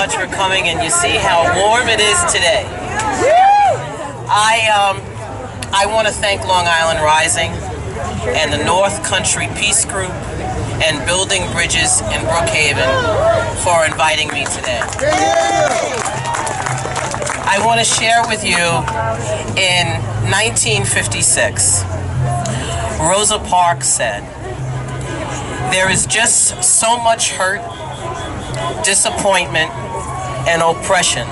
much for coming, and you see how warm it is today. I want to thank Long Island Rising and the North Country Peace Group and Building Bridges in Brookhaven for inviting me today. I want to share with you, in 1956, Rosa Parks said, "There is just so much hurt, disappointment, and oppression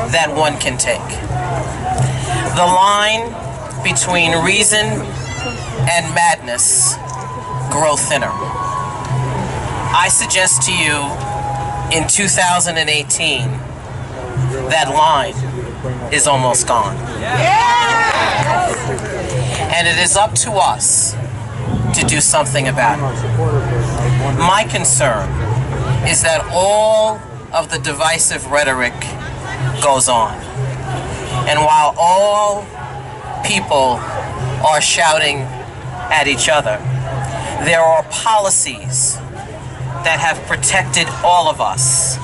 that one can take. The line between reason and madness grow thinner." I suggest to you, in 2018, that line is almost gone. And it is up to us to do something about it. My concern is that all of the divisive rhetoric goes on. And while all people are shouting at each other, there are policies that have protected all of us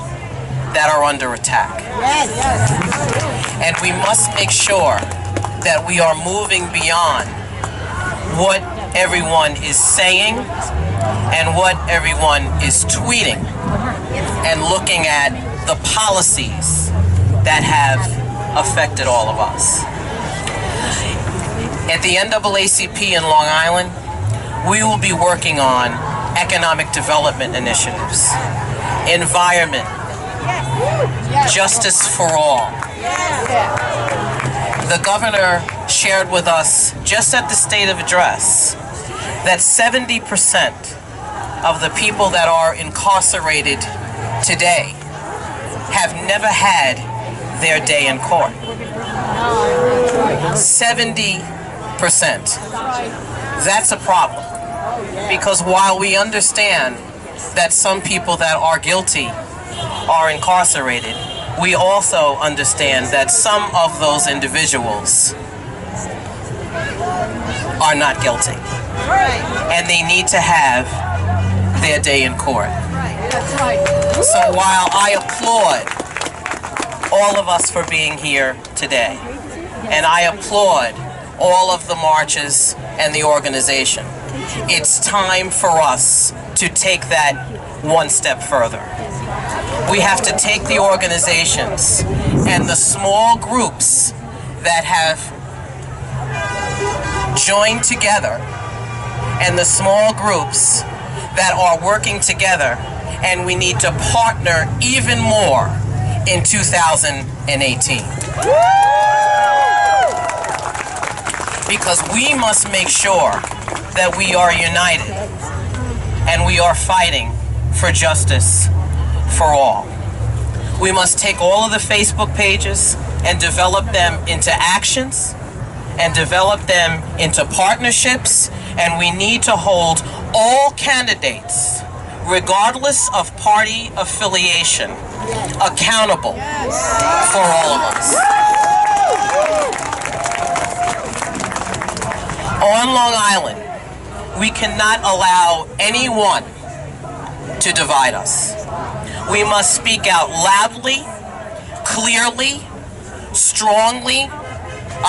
that are under attack. And we must make sure that we are moving beyond what everyone is saying and what everyone is tweeting, and looking at the policies that have affected all of us. At the NAACP in Long Island, we will be working on economic development initiatives, environment, justice for all. The governor shared with us just at the State of Address that 70% of the people that are incarcerated today have never had their day in court. 70%. That's a problem, because while we understand that some people that are guilty are incarcerated, we also understand that some of those individuals are not guilty, and they need to have their day in court. So while I applaud all of us for being here today, and I applaud all of the marches and the organization, it's time for us to take that one step further. We have to take the organizations and the small groups that have joined together and the small groups that are working together, and we need to partner even more in 2018. Because we must make sure that we are united and we are fighting for justice for all. We must take all of the Facebook pages and develop them into actions and develop them into partnerships, and we need to hold all candidates, regardless of party affiliation, accountable for all of us. On Long Island, we cannot allow anyone to divide us. We must speak out loudly, clearly, strongly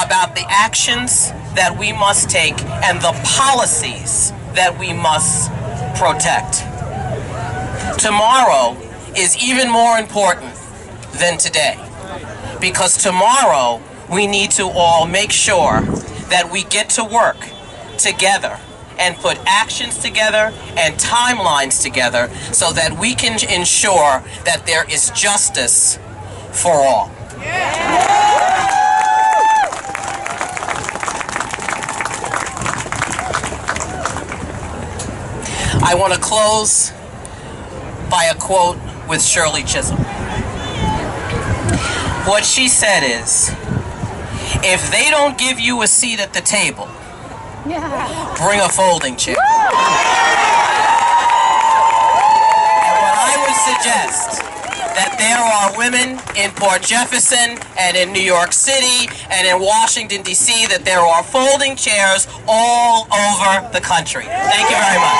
about the actions that we must take and the policies that we must protect. Tomorrow is even more important than today, because tomorrow we need to all make sure that we get to work together and put actions together and timelines together so that we can ensure that there is justice for all. I want to close by a quote with Shirley Chisholm. What she said is, "If they don't give you a seat at the table, bring a folding chair." And what I would suggest, that there are women in Port Jefferson and in New York City and in Washington, D.C., that there are folding chairs all over the country. Thank you very much.